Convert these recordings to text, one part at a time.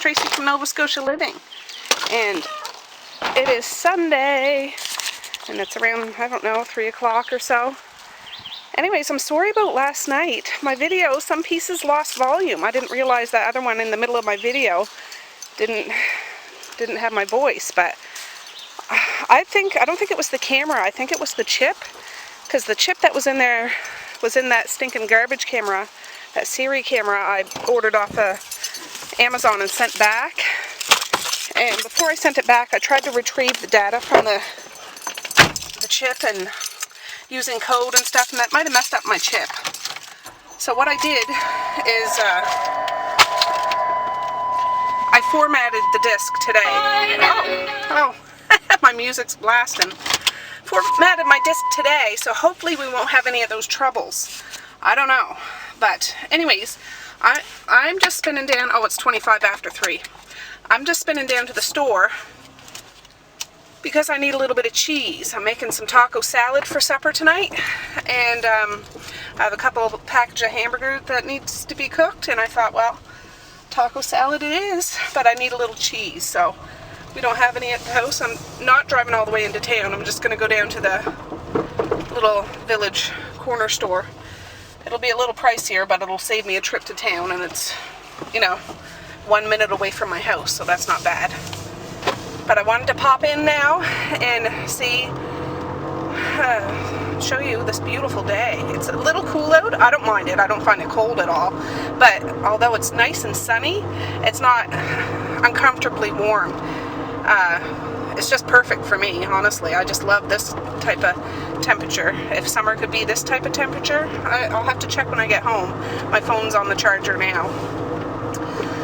Tracey from Nova Scotia Living, and it is Sunday, and it's around, I don't know, 3 o'clock or so. Anyways, I'm sorry about last night. My video, some pieces lost volume. I didn't realize that other one in the middle of my video didn't have my voice, but I don't think it was the camera. I think it was the chip, because the chip that was in there was in that stinking garbage camera, that Siri camera I ordered off of Amazon and sent back. And before I sent it back, I tried to retrieve the data from the chip and using code and stuff, and that might have messed up my chip. So what I did is I formatted the disc today. Oh, my music's blasting. Formatted my disc today, so hopefully we won't have any of those troubles. I don't know. But anyways, I'm just spinning down. Oh, it's 25 after 3. I'm just spinning down to the store because I need a little bit of cheese. I'm making some taco salad for supper tonight, and I have a couple of packages of hamburger that needs to be cooked, and I thought, well, taco salad it is, but I need a little cheese, so we don't have any at the house. I'm not driving all the way into town. I'm just going to go down to the little village corner store. It'll be a little pricier, but it'll save me a trip to town, and it's, you know, 1 minute away from my house, so that's not bad. But I wanted to pop in now and see, show you this beautiful day. It's a little cool out. I don't mind it. I don't find it cold at all. But although it's nice and sunny, it's not uncomfortably warm. It's just perfect for me, honestly. I just love this type of temperature. If summer could be this type of temperature, I'll have to check when I get home. My phone's on the charger now.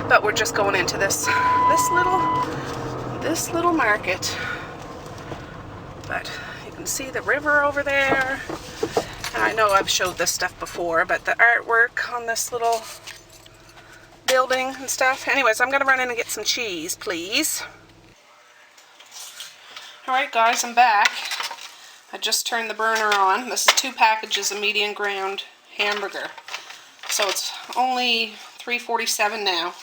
But we're just going into this little market. But you can see the river over there. And I know I've showed this stuff before, but the artwork on this little building and stuff. Anyways, I'm gonna run in and get some cheese, please. Alright guys, I'm back. I just turned the burner on. This is 2 packages of medium ground hamburger. So it's only 3:47 now.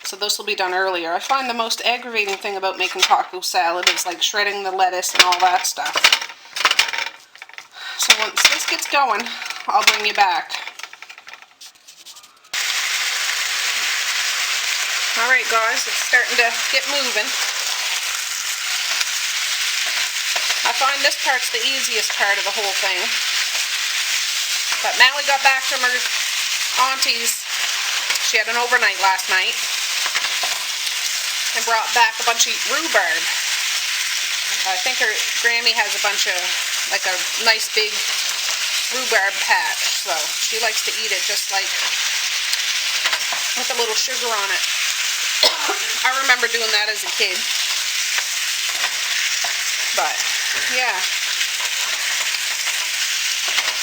So this will be done earlier. I find the most aggravating thing about making taco salad is like shredding the lettuce and all that stuff. So once this gets going, I'll bring you back. Alright guys, it's starting to get moving. I find this part's the easiest part of the whole thing. But Mally got back from her auntie's. She had an overnight last night. And brought back a bunch of rhubarb. I think her Grammy has a bunch of, like a nice big rhubarb patch. So she likes to eat it just like with a little sugar on it. I remember doing that as a kid. But yeah.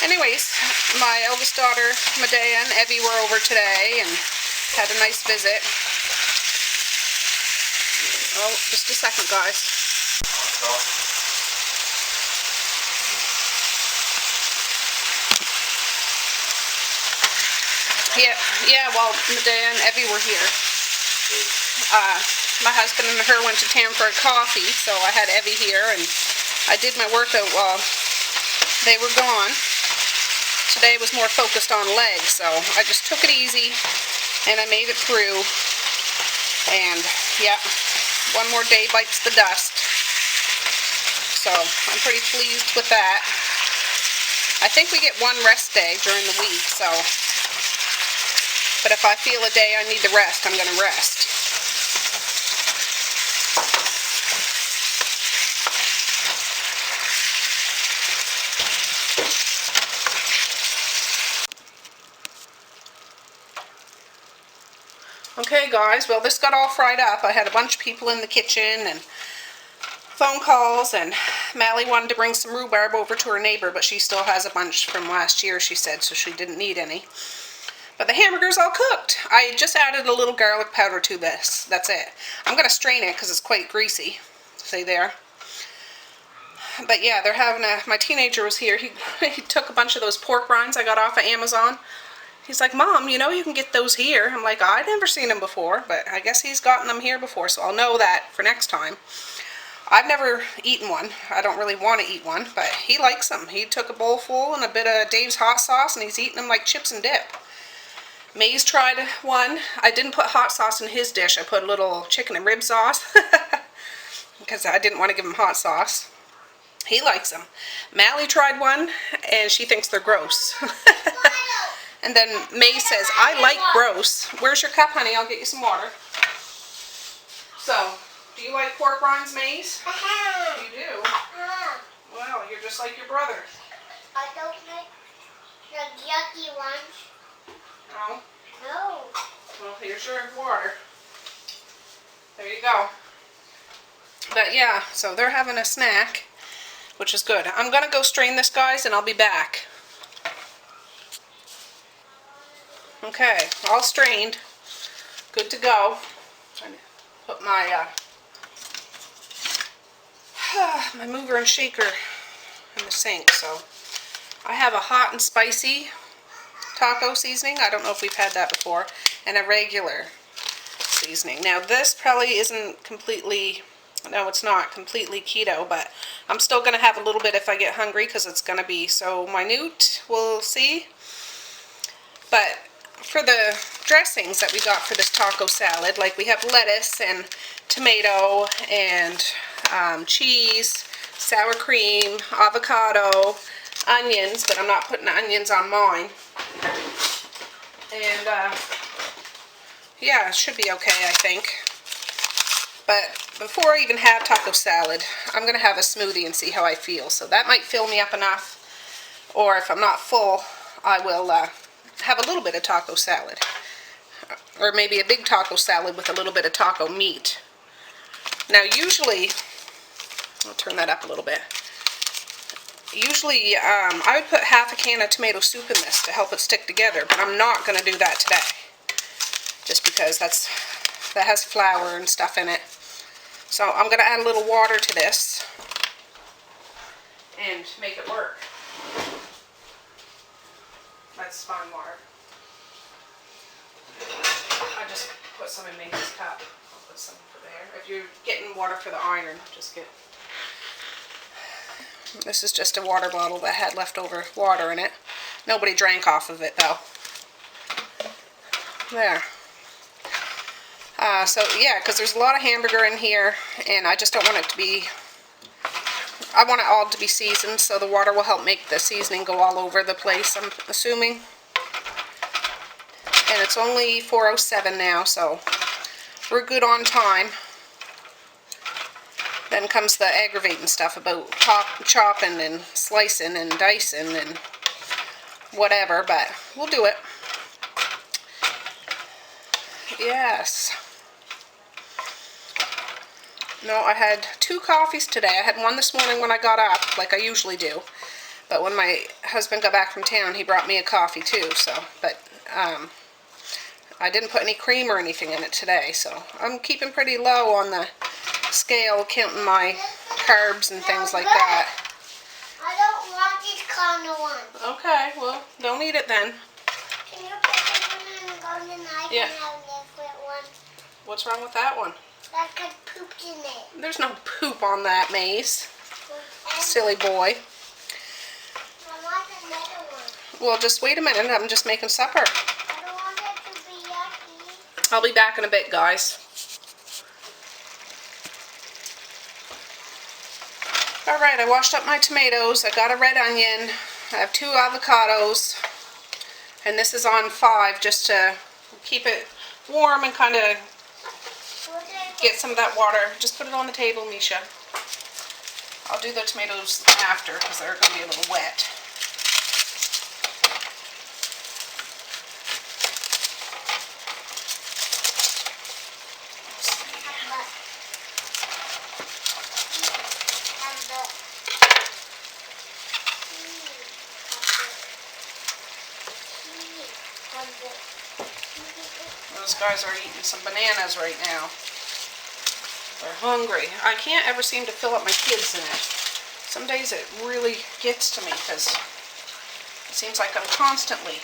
Anyways, my eldest daughter, Medea, and Evie were over today and had a nice visit. Oh, just a second, guys. Yeah, well, Medea and Evie were here. My husband and her went to town for a coffee, so I had Evie here, and I did my workout while they were gone. Today was more focused on legs, so I just took it easy, and I made it through, and yeah, one more day bites the dust. So I'm pretty pleased with that. I think we get 1 rest day during the week, so. But if I feel a day I need to rest, I'm going to rest. Okay guys, well this got all fried up. I had a bunch of people in the kitchen and phone calls, and Mally wanted to bring some rhubarb over to her neighbor, but she still has a bunch from last year, she said, so she didn't need any. But the hamburger's all cooked. I just added a little garlic powder to this. That's it. I'm going to strain it because it's quite greasy. See there? But yeah, they're having my teenager was here. He took a bunch of those pork rinds I got off of Amazon, He's like, Mom, you know you can get those here. I'm like, I'd never seen them before, but I guess he's gotten them here before, so I'll know that for next time. I've never eaten one. I don't really want to eat one, but he likes them. He took a bowl full and a bit of Dave's hot sauce, and he's eating them like chips and dip. May's tried one. I didn't put hot sauce in his dish. I put a little chicken and rib sauce because I didn't want to give him hot sauce. He likes them. Mally tried one, and she thinks they're gross. And then May says, I like gross. Where's your cup, honey? I'll get you some water. So, do you like pork rinds, Maze? You do? Well, you're just like your brother. I don't like the yucky ones. No? No. Well, here's your water. There you go. But yeah, so they're having a snack, which is good. I'm going to go strain this, guys, and I'll be back. Okay, all strained. Good to go. Trying to put my my mover and shaker in the sink. So I have a hot and spicy taco seasoning. I don't know if we've had that before. And a regular seasoning. Now this probably isn't completely, no, it's not completely keto, but I'm still going to have a little bit if I get hungry because it's going to be so minute. We'll see. But for the dressings that we got for this taco salad, like we have lettuce and tomato and cheese, sour cream, avocado, onions, but I'm not putting onions on mine. And yeah, it should be okay, I think. But before I even have taco salad, I'm going to have a smoothie and see how I feel. So that might fill me up enough. Or if I'm not full, I will have a little bit of taco salad. Or maybe a big taco salad with a little bit of taco meat. Now usually, I'll turn that up a little bit. Usually I would put half a can of tomato soup in this to help it stick together, but I'm not going to do that today. Just because that has flour and stuff in it. So I'm going to add a little water to this and make it work. That's fine water. I just put some in May's cup. I'll put some for there. If you're getting water for the iron, just get... This is just a water bottle that had leftover water in it. Nobody drank off of it though. There. So yeah, because there's a lot of hamburger in here, and I just don't want it to be... I want it all to be seasoned, so the water will help make the seasoning go all over the place, I'm assuming. And it's only 4:07 now, so we're good on time. Then comes the aggravating stuff about chopping and slicing and dicing and whatever, but we'll do it. Yes. No, I had 2 coffees today. I had one this morning when I got up, like I usually do. But when my husband got back from town, he brought me a coffee too, so, but, I didn't put any cream or anything in it today, so I'm keeping pretty low on the scale, counting my carbs and things like that. I don't want this kind of one. Okay, well, don't eat it then. Can you put this one in the golden knife and have a different one? What's wrong with that one? That got pooped in it. There's no poop on that, Mace. Silly boy. I want another one. Well, just wait a minute. I'm just making supper. I don't want it to be yucky. I'll be back in a bit, guys. Alright, I washed up my tomatoes. I got a red onion. I have 2 avocados. And this is on 5 just to keep it warm and kind of get some of that water. Just put it on the table, Misha. I'll do the tomatoes after because they're going to be a little wet. Those guys are eating some bananas right now. They're hungry. I can't ever seem to fill up my kids in it. Some days it really gets to me because it seems like I'm constantly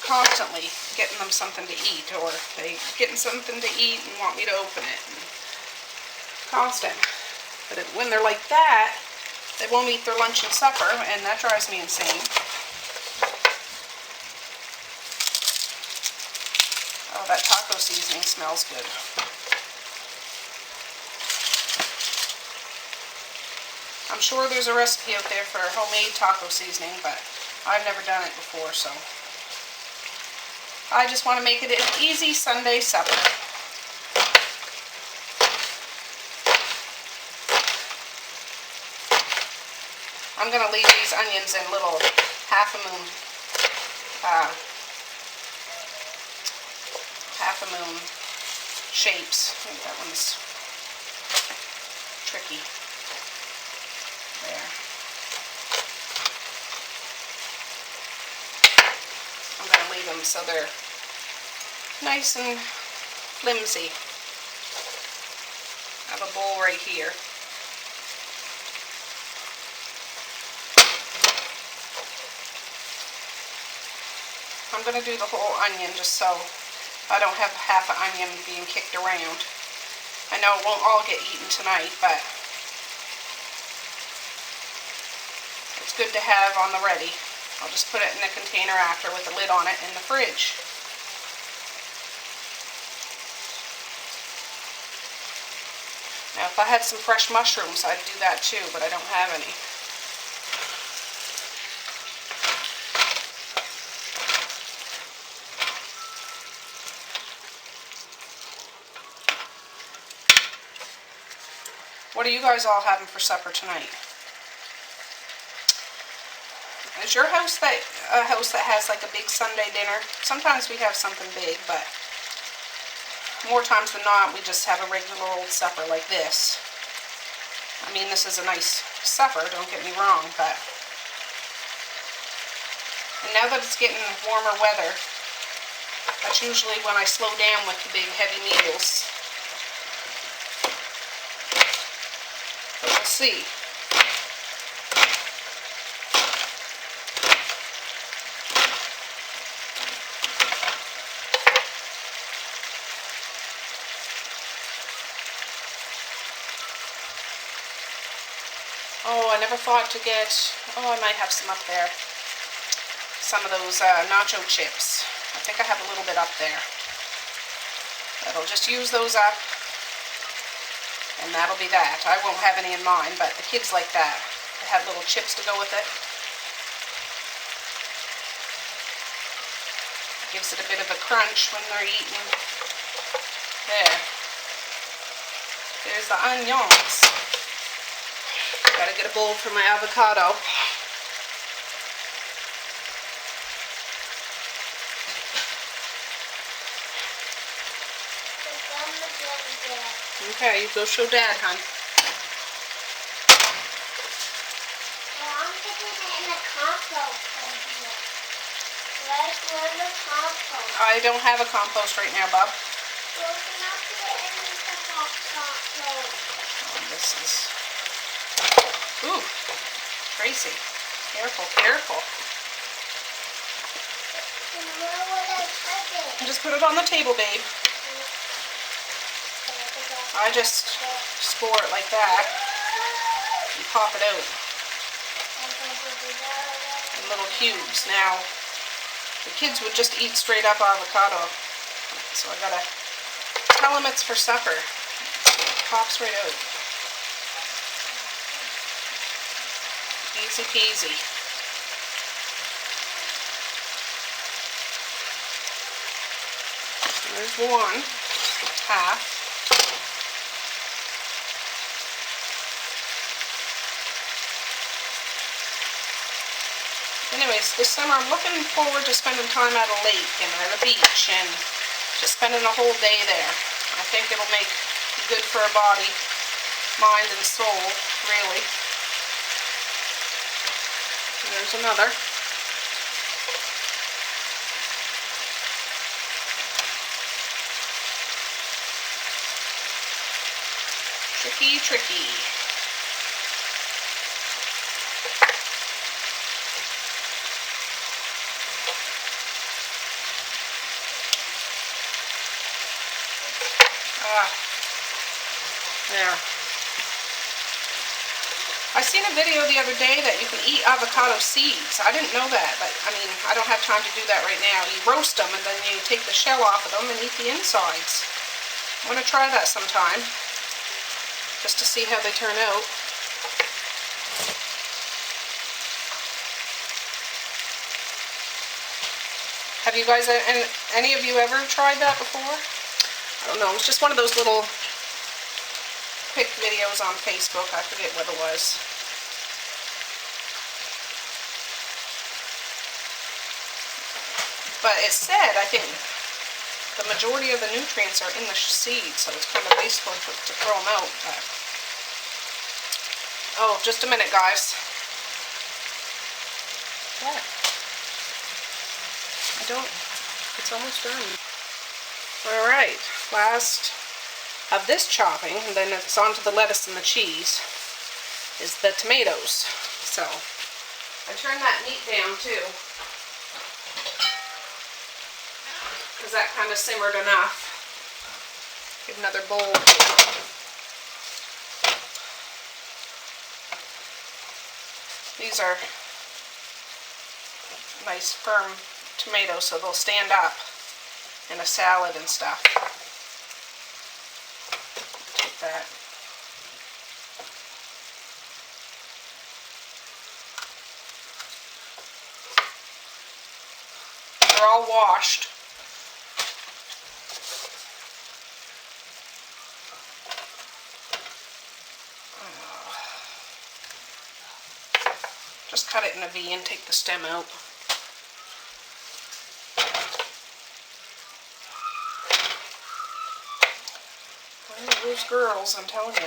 constantly getting them something to eat, or they getting something to eat and want me to open it. And constant. But when they're like that, they won't eat their lunch and supper, and that drives me insane. Oh, that taco seasoning smells good. I'm sure there's a recipe out there for homemade taco seasoning, but I've never done it before, so I just want to make it an easy Sunday supper. I'm going to leave these onions in little half a moon shapes. I think that one's tricky. There. I'm going to leave them so they're nice and flimsy. I have a bowl right here. I'm going to do the whole onion just so I don't have half an onion being kicked around. I know it won't all get eaten tonight, but it's good to have on the ready. I'll just put it in a container after with a lid on it in the fridge. Now if I had some fresh mushrooms, I'd do that too, but I don't have any. What are you guys all having for supper tonight? Is your house a house that has like a big Sunday dinner? Sometimes we have something big, but more times than not we just have a regular old supper like this. I mean, this is a nice supper, don't get me wrong, but and now that it's getting warmer weather, that's usually when I slow down with the big heavy meals. But we'll see. Oh, I never thought to get, oh, I might have some up there. Some of those nacho chips. I think I have a little bit up there. I'll just use those up, and that'll be that. I won't have any in mine, but the kids like that. They have little chips to go with it. Gives it a bit of a crunch when they're eating. There. There's the onions. Gotta get a bowl for my avocado. Okay, you go show Dad, hon. Well, I'm putting it in the compost right here. Where's the compost? I don't have a compost right now, Bob. Well, then I'll put it in the compost. Oh, this is... Ooh, Tracey. Careful, careful. And where would I put it? And just put it on the table, babe. I just score it like that and pop it out in little cubes. Now, the kids would just eat straight up avocado, so I gotta tell them it's for supper. It pops right out. Easy peasy. There's one, half. Anyways, this summer I'm looking forward to spending time at a lake and at a beach and just spending a whole day there. I think it'll make good for our body, mind, and soul, really. And there's another. Tricky, tricky. There. I seen a video the other day that you can eat avocado seeds. I didn't know that, but I mean, I don't have time to do that right now. You roast them and then you take the shell off of them and eat the insides. I'm going to try that sometime, just to see how they turn out. Have you guys, any of you ever tried that before? I don't know, it's just one of those little quick videos on Facebook. I forget what it was. But it said, I think, the majority of the nutrients are in the seeds, so it's kind of wasteful to throw them out. But oh, just a minute, guys. What? It's almost done. Alright, last of this chopping, and then it's on to the lettuce and the cheese, is the tomatoes. So, I turned that meat down too, because that kind of simmered enough. Give another bowl. These are nice firm tomatoes, so they'll stand up in a salad and stuff. Take that. They're all washed. Just cut it in a V and take the stem out. Those girls, I'm telling you.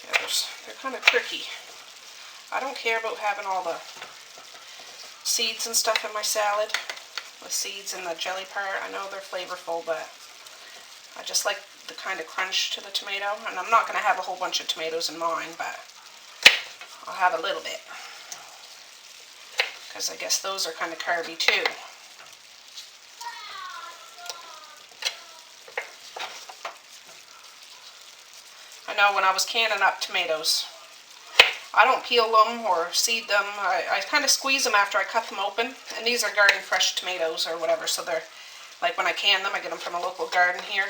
Yeah, they're kind of tricky. I don't care about having all the seeds and stuff in my salad. The seeds and the jelly part, I know they're flavorful, but I just like the kind of crunch to the tomato. And I'm not going to have a whole bunch of tomatoes in mine, but I'll have a little bit, because I guess those are kind of carby too. I know when I was canning up tomatoes, I don't peel them or seed them. I kind of squeeze them after I cut them open. And these are garden fresh tomatoes or whatever, so they're, like when I can them, I get them from a local garden here.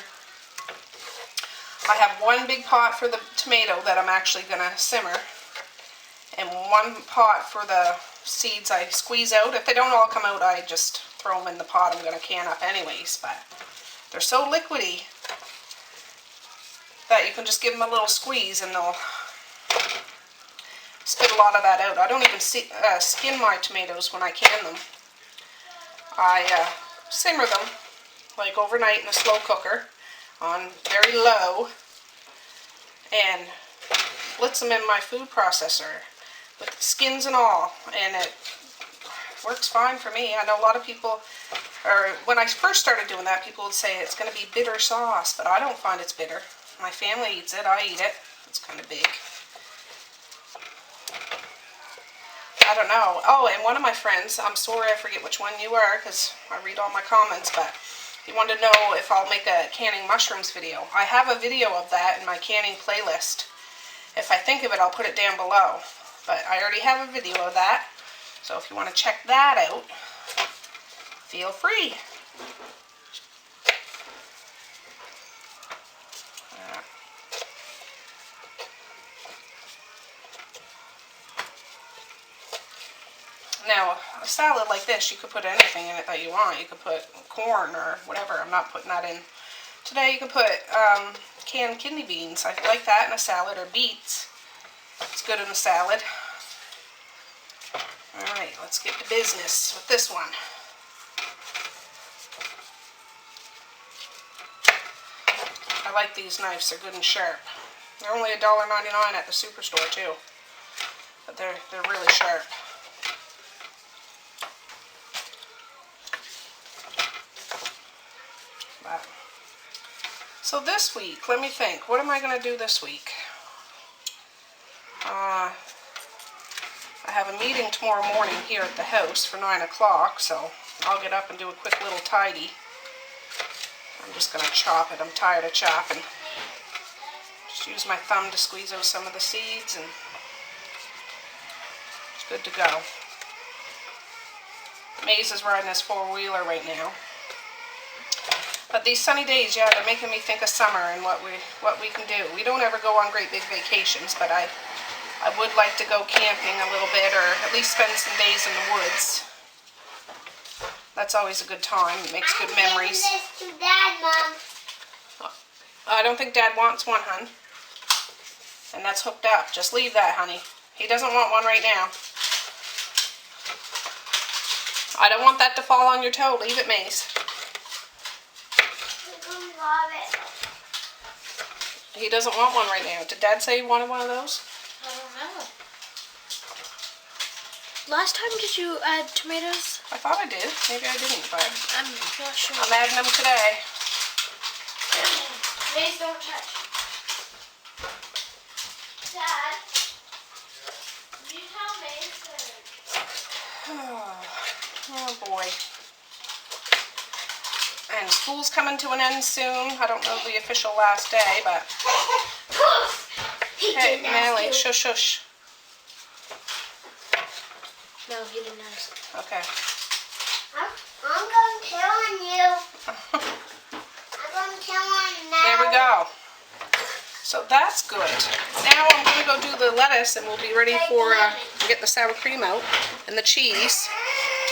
I have one big pot for the tomato that I'm actually going to simmer, and one pot for the seeds I squeeze out. If they don't all come out, I just throw them in the pot I'm going to can up anyways, but they're so liquidy that you can just give them a little squeeze and they'll spit a lot of that out. I don't even skin my tomatoes when I can them. I simmer them like overnight in a slow cooker on very low and blitz them in my food processor with the skins and all, and it works fine for me. I know a lot of people, or when I first started doing that, people would say it's going to be bitter sauce, but I don't find it's bitter. My family eats it, I eat it. It's kind of big. I don't know. Oh, and one of my friends, I'm sorry I forget which one you are because I read all my comments, but he wanted to know if I'll make a canning mushrooms video. I have a video of that in my canning playlist. If I think of it, I'll put it down below. But I already have a video of that, so if you want to check that out, feel free. Now, a salad like this, you could put anything in it that you want. You could put corn or whatever. I'm not putting that in today. You could put canned kidney beans. I like that in a salad, or beets. It's good in a salad. Alright, let's get to business with this one. I like these knives. They're good and sharp. They're only $1.99 at the superstore too. But they're really sharp. So this week, let me think. What am I going to do this week? I have a meeting tomorrow morning here at the house for 9 o'clock, so I'll get up and do a quick little tidy. I'm just going to chop it. I'm tired of chopping. Just use my thumb to squeeze out some of the seeds and it's good to go. Maze is riding his four-wheeler right now. But these sunny days, yeah, they're making me think of summer and what we can do. We don't ever go on great big vacations, but I would like to go camping a little bit, or at least spend some days in the woods. That's always a good time. It makes good memories. I'm giving this to Dad, Mom. I don't think Dad wants one, hun. And that's hooked up. Just leave that, honey. He doesn't want one right now. I don't want that to fall on your toe. Leave it, Maze. Love it. He doesn't want one right now. Did Dad say he wanted one of those? I don't know. Last time did you add tomatoes? I thought I did. Maybe I didn't, but I'm not sure. I'm adding them today. Please don't touch. Dad, you tell me. Oh boy. And school's coming to an end soon. I don't know the official last day, but... Hey, Melly, shush, shush. No, he didn't ask. Okay. I'm going to tell on you. I'm going to tell on now. There we go. So that's good. Now I'm going to go do the lettuce, and we'll be ready for get the sour cream out and the cheese,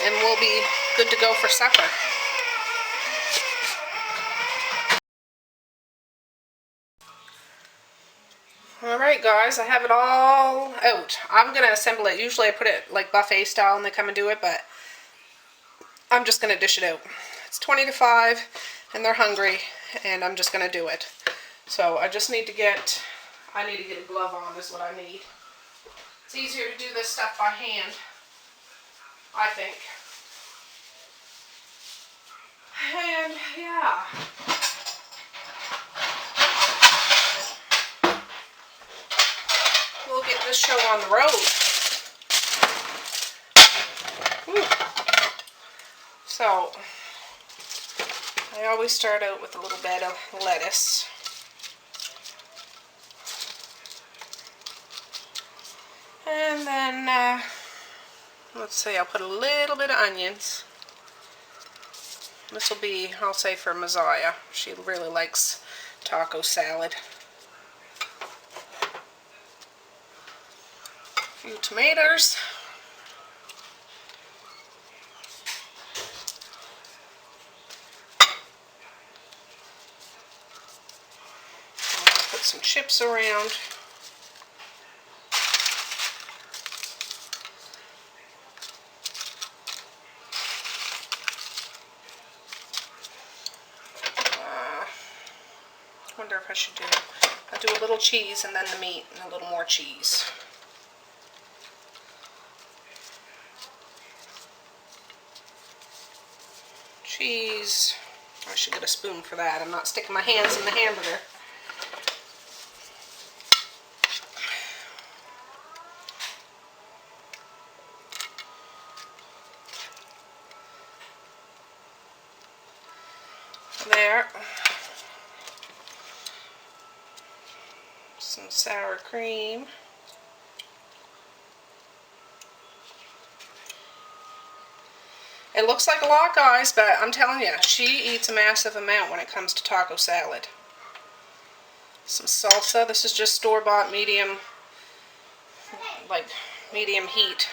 and we'll be good to go for supper. Alright guys, I have it all out. I'm going to assemble it. Usually I put it like buffet style and they come and do it, but I'm just going to dish it out. It's 20 to 5 and they're hungry and I'm just going to do it. So I just need to get, I need to get a glove on is what I need. It's easier to do this stuff by hand, I think. And yeah. We'll get this show on the road. Whew. So, I always start out with a little bit of lettuce. And then, let's see, I'll put a little bit of onions. This will be, I'll say, for Messiah. She really likes taco salad. A few tomatoes. I'll put some chips around. I wonder if I should do, I'll do a little cheese and then the meat and a little more cheese. Cheese. I should get a spoon for that. I'm not sticking my hands in the hamburger. There. Some sour cream. It looks like a lot, guys, but I'm telling you, she eats a massive amount when it comes to taco salad. Some salsa. This is just store-bought medium, like medium heat.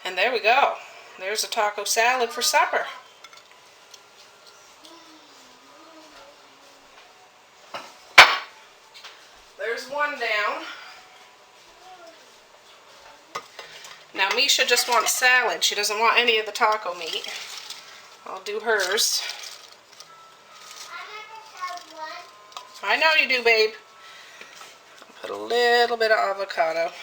And there we go. There's a taco salad for supper. There's one down. Now Misha just wants salad. She doesn't want any of the taco meat. I'll do hers. I know you do, babe. I'll put a little bit of avocado.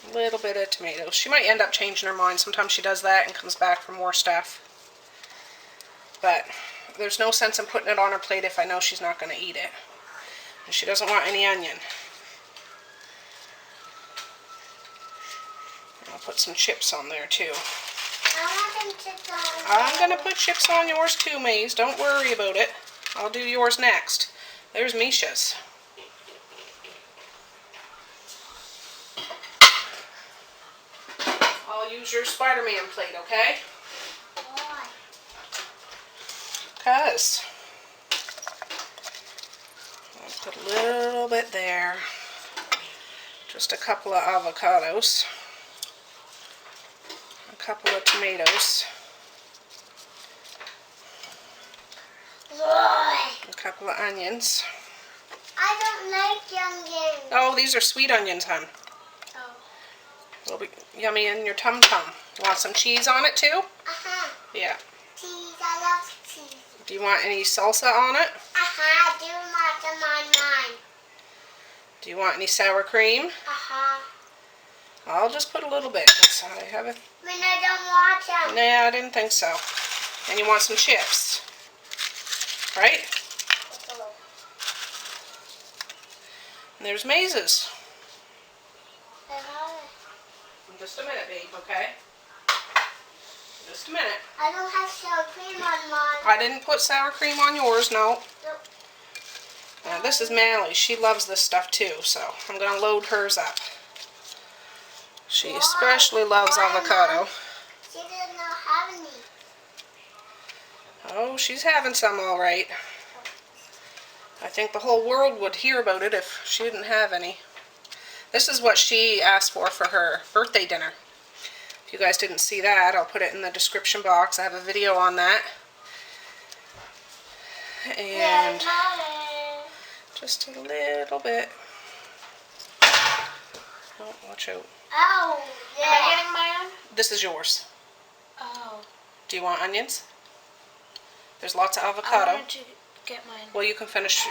A little bit of tomatoes. She might end up changing her mind. Sometimes she does that and comes back for more stuff. But there's no sense in putting it on her plate if I know she's not going to eat it. And she doesn't want any onion. I'll put some chips on there too. I want them chips on. I'm going to put chips on yours too, Maze. Don't worry about it. I'll do yours next. There's Misha's. I'll use your Spider-Man plate, okay? Why? Because I'll put a little bit there. Just a couple of avocados. A couple of tomatoes. Why? A couple of onions. I don't like onions. Oh, these are sweet onions, hon. Oh. It'll be yummy in your tum-tum. You want some cheese on it too? Uh-huh. Yeah. Cheese. I love cheese. Do you want any salsa on it? Uh-huh. I do want them on mine. Do you want any sour cream? Uh-huh. I'll just put a little bit. 'Cause I have a... When I don't want them. Nah, I didn't think so. And you want some chips, right? And there's Maze's. I love it. In just a minute, babe, okay? Just a minute. I don't have sour cream on mine. I didn't put sour cream on yours, no. Nope. Now, this is Mally. She loves this stuff too, so I'm going to load hers up. She Why? especially loves Why, avocado. Mom? She does not have any. Oh, she's having some all right. I think the whole world would hear about it if she didn't have any. This is what she asked for her birthday dinner. If you guys didn't see that, I'll put it in the description box. I have a video on that. And Yes, Mommy. just a little bit. Oh, watch out. Oh, Am yeah. I getting my own? This is yours. Oh. Do you want onions? There's lots of I avocado. wanted to get mine. Well, you can finish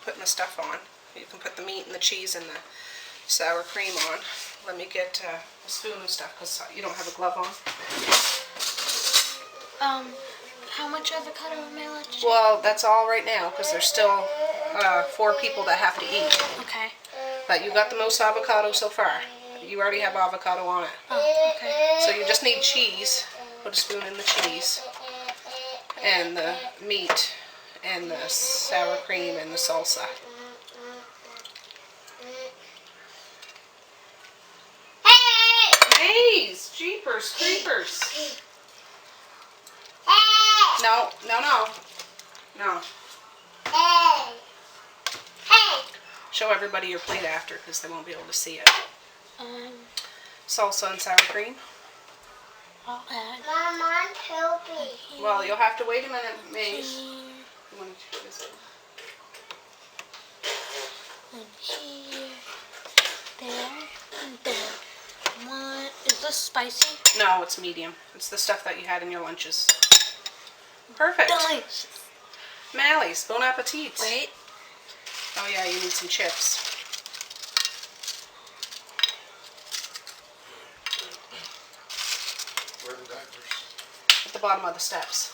putting the stuff on. You can put the meat and the cheese and the sour cream on. Let me get a spoon and stuff because you don't have a glove on. How much avocado am I allowed to take? Well, that's all right now because there's still 4 people that have to eat. Okay. But you got the most avocado so far. You already have avocado on it. Oh, okay. So you just need cheese. Put a spoon in the cheese. And the meat. And the sour cream and the salsa. Hey! Maze! Jeepers creepers! Hey! No, no, no. No. Hey! Hey! Show everybody your plate after because they won't be able to see it. Salsa and sour cream. I'll add Mom, I'm poopy. Well, you'll have to wait a minute, Maze. here You want to do this? and here, there, and there. Is this spicy? No, it's medium. It's the stuff that you had in your lunches. Perfect. Delicious. Mally's, bon appetit. Wait. Oh yeah, you need some chips. Where are the diapers? At the bottom of the steps.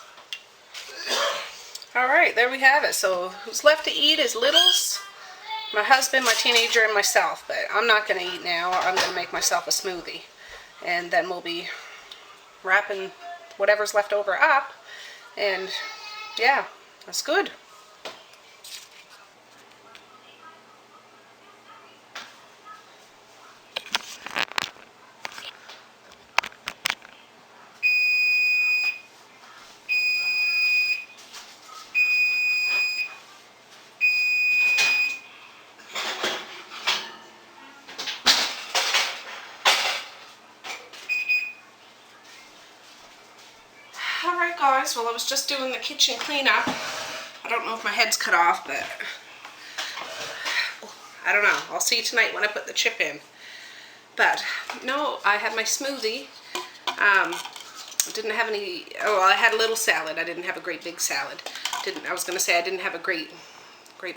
Alright, there we have it. So who's left to eat is Littles, my husband, my teenager, and myself. But I'm not going to eat now. I'm going to make myself a smoothie. And then we'll be wrapping whatever's left over up. And yeah, that's good. Alright guys, well I was just doing the kitchen cleanup. I don't know if my head's cut off, but I don't know. I'll see tonight when I put the chip in. But no, I had my smoothie. Didn't have any, oh, I had a little salad. I didn't have a great big salad. I was going to say I didn't have a great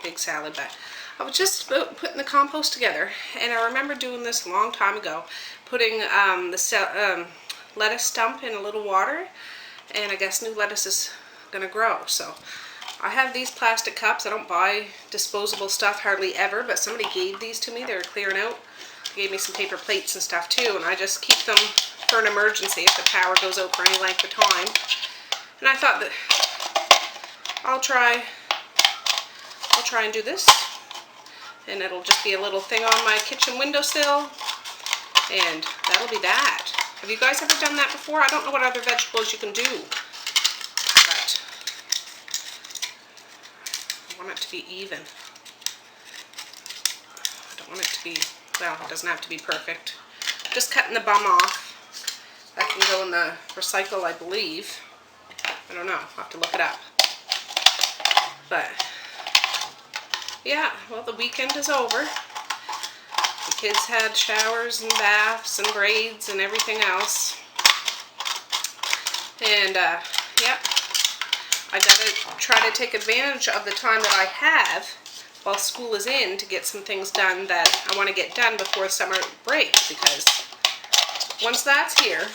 big salad, but I was just putting the compost together. And I remember doing this a long time ago. Putting the lettuce stump in a little water. And I guess new lettuce is gonna grow. So I have these plastic cups. I don't buy disposable stuff hardly ever, but somebody gave these to me. They were clearing out. They gave me some paper plates and stuff too, and I just keep them for an emergency if the power goes out for any length of time. And I thought that I'll try and do this, and it'll just be a little thing on my kitchen windowsill, and that'll be that. Have you guys ever done that before? I don't know what other vegetables you can do, but I want it to be even. I don't want it to be, well, it doesn't have to be perfect. Just cutting the bum off. That can go in the recycle, I believe. I don't know, I'll have to look it up. But yeah, well, the weekend is over. The kids had showers and baths and grades and everything else. And yeah, I gotta try to take advantage of the time that I have while school is in to get some things done that I want to get done before summer break, because once that's here,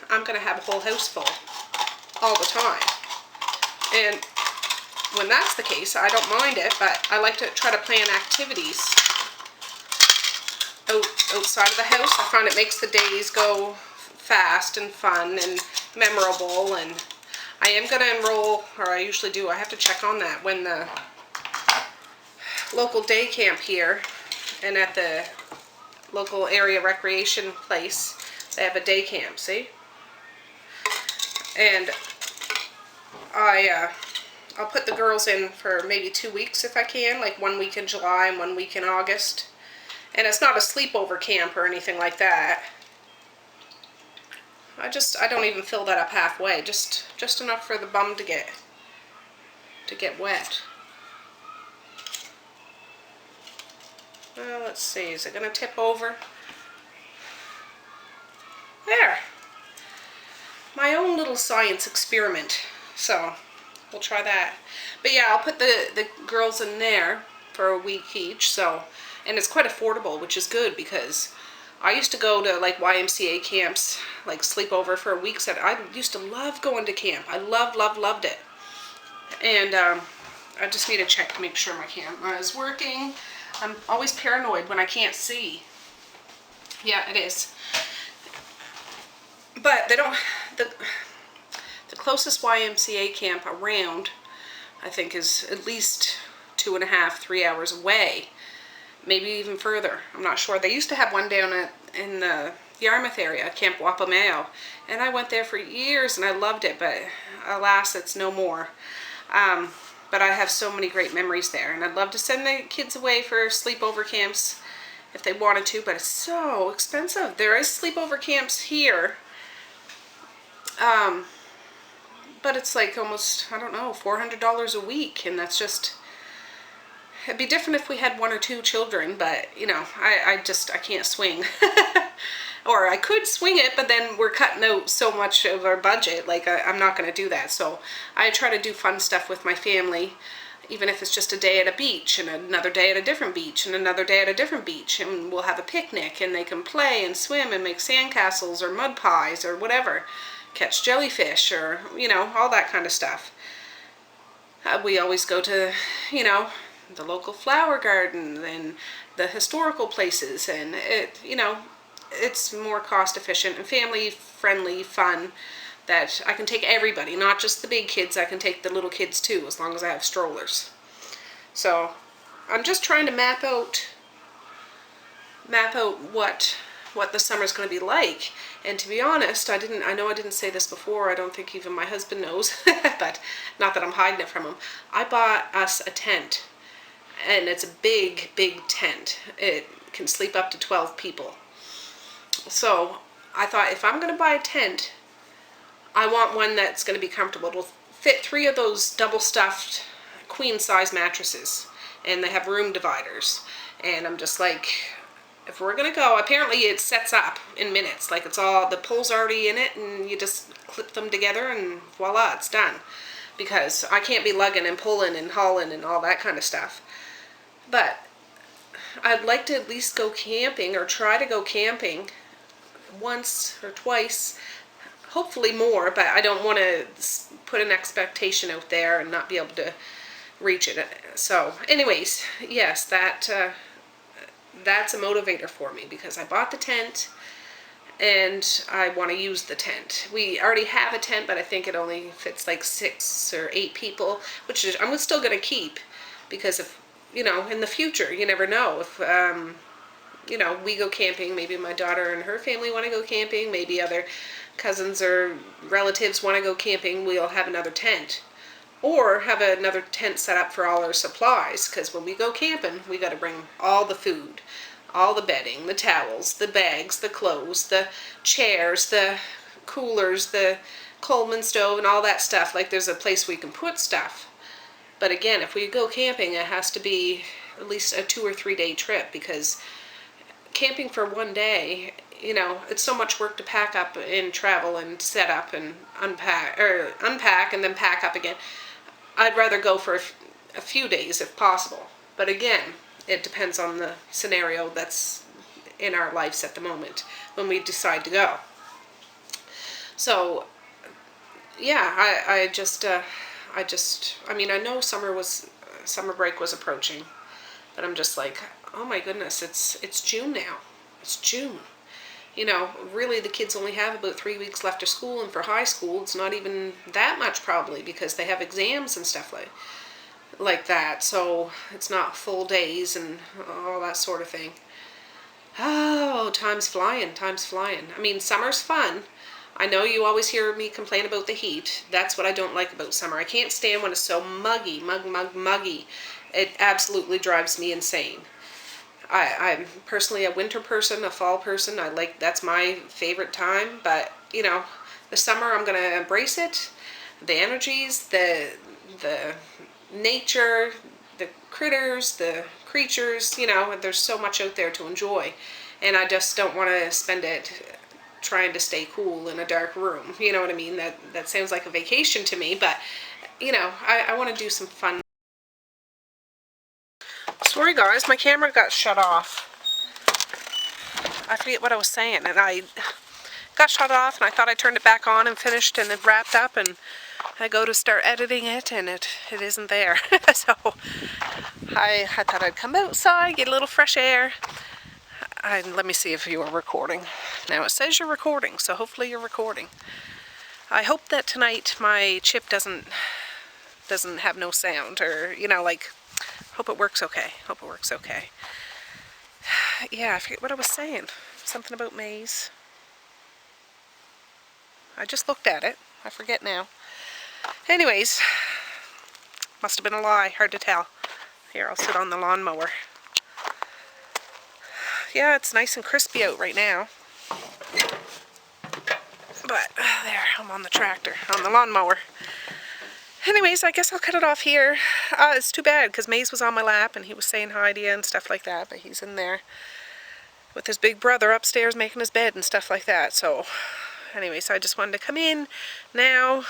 I'm gonna have a whole house full all the time. And when that's the case, I don't mind it, but I like to try to plan activities outside of the house. I find it makes the days go fast and fun and memorable. And I am going to enroll, or I usually do, I have to check on that, when the local day camp here and at the local area recreation place, they have a day camp, see? And I'll put the girls in for maybe 2 weeks if I can, like 1 week in July and 1 week in August. And it's not a sleepover camp or anything like that. I don't even fill that up halfway, just enough for the bum to get wet. Well, let's see, is it gonna tip over? There. My own little science experiment. So we'll try that. But yeah, I'll put the girls in there for a week each. So, and it's quite affordable, which is good, because I used to go to like YMCA camps, like sleepover for a week. I used to love going to camp. I loved it. And I just need to check to make sure my camera is working. I'm always paranoid when I can't see. Yeah, it is. But they don't, the closest YMCA camp around, I think, is at least 2.5, 3 hours away. Maybe even further. I'm not sure. They used to have one down in the Yarmouth area, Camp Wapameo, and I went there for years and I loved it, but alas, it's no more. But I have so many great memories there, and I'd love to send the kids away for sleepover camps if they wanted to, but it's so expensive. There is sleepover camps here, but it's like almost, I don't know, $400 a week, and that's just, it'd be different if we had 1 or 2 children, but you know, I can't swing. Or I could swing it, but then we're cutting out so much of our budget, like I'm not going to do that. So I try to do fun stuff with my family, even if it's just a day at a beach, and another day at a different beach, and another day at a different beach, and we'll have a picnic, and they can play and swim and make sandcastles or mud pies or whatever, catch jellyfish, or, you know, all that kind of stuff. We always go to, you know, the local flower garden and the historical places, and it, you know, it's more cost efficient and family friendly fun that I can take everybody, not just the big kids. I can take the little kids too, as long as I have strollers. So I'm just trying to map out what the summer's going to be like. And to be honest, I know I didn't say this before. I don't think even my husband knows, but not that I'm hiding it from him. I bought us a tent, and it's a big tent. It can sleep up to 12 people. So I thought, if I'm going to buy a tent, I want one that's going to be comfortable. It'll fit 3 of those double stuffed queen size mattresses, and they have room dividers. And I'm just like, if we're going to go, apparently it sets up in minutes. Like, it's all, the pole's already in it, and you just clip them together and voila, it's done. Because I can't be lugging and pulling and hauling and all that kind of stuff. But I'd like to at least go camping, or try to go camping once or twice, hopefully more, but I don't want to put an expectation out there and not be able to reach it. So anyways, yes, that's a motivator for me, because I bought the tent and I want to use the tent. We already have a tent, but I think it only fits like 6 or 8 people, which is, I'm still going to keep, because if, you know, in the future, you never know. If, you know, we go camping, maybe my daughter and her family want to go camping, maybe other cousins or relatives want to go camping, we'll have another tent. Or have another tent set up for all our supplies, because when we go camping, we got to bring all the food, all the bedding, the towels, the bags, the clothes, the chairs, the coolers, the Coleman stove, and all that stuff. Like, there's a place we can put stuff. But again, if we go camping, it has to be at least a 2 or 3 day trip, because camping for one day, you know, it's so much work to pack up and travel and set up and unpack and then pack up again. I'd rather go for a few days if possible. But again, it depends on the scenario that's in our lives at the moment when we decide to go. So yeah, I mean, I know summer break was approaching, but I'm just like, oh my goodness, it's June now. It's June. You know, really the kids only have about 3 weeks left of school, and for high school it's not even that much probably, because they have exams and stuff like that. So it's not full days and all that sort of thing. Oh, time's flying, time's flying. I mean, summer's fun. I know you always hear me complain about the heat. That's what I don't like about summer. I can't stand when it's so muggy. It absolutely drives me insane. I'm personally a winter person, a fall person. That's my favorite time. But, you know, the summer, I'm going to embrace it. The energies, the nature, the critters, the creatures, you know, there's so much out there to enjoy. And I just don't want to spend it trying to stay cool in a dark room. You know what I mean? That sounds like a vacation to me, but, you know, I want to do some fun. Sorry guys, my camera got shut off. I forget what I was saying, and I got shut off, and I thought I turned it back on and finished and it wrapped up, and I go to start editing it, and it isn't there. So I thought I'd come outside, get a little fresh air. And let me see if you are recording. Now it says you're recording, so hopefully you're recording. I hope that tonight my chip doesn't have no sound, or, you know, like, hope it works okay. Hope it works okay. Yeah, I forget what I was saying. Something about maize. I just looked at it. I forget now. Anyways, must have been a lie. Hard to tell. Here, I'll sit on the lawnmower. Yeah, it's nice and crispy out right now. But, there, I'm on the tractor, on the lawnmower. Anyways, I guess I'll cut it off here. It's too bad, because Maze was on my lap, and he was saying hi to you and stuff like that, but he's in there with his big brother upstairs making his bed and stuff like that. So, anyways, I just wanted to come in now,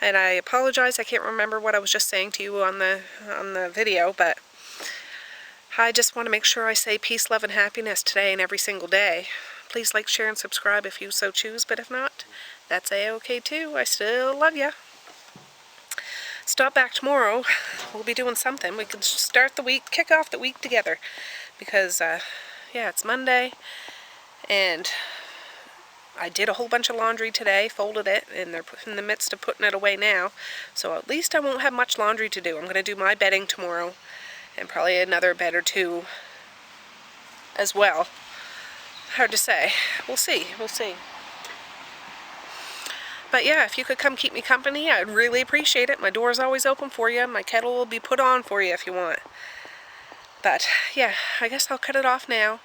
and I apologize. I can't remember what I was just saying to you on the video, but I just want to make sure I say peace, love, and happiness today and every single day. Please like, share, and subscribe if you so choose, but if not, that's a-okay too. I still love ya. Stop back tomorrow. We'll be doing something. We can start the week, kick off the week together, because yeah, it's Monday, and I did a whole bunch of laundry today, folded it, and they're in the midst of putting it away now, so at least I won't have much laundry to do. I'm going to do my bedding tomorrow, and probably another bed or two as well. Hard to say. We'll see. We'll see. But yeah, if you could come keep me company, I'd really appreciate it. My door's always open for you. My kettle will be put on for you if you want. But yeah, I guess I'll cut it off now.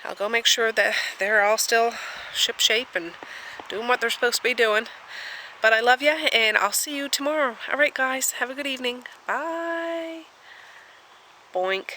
I'll go make sure that they're all still ship-shape and doing what they're supposed to be doing. But I love you, and I'll see you tomorrow. Alright guys, have a good evening. Bye. Boink.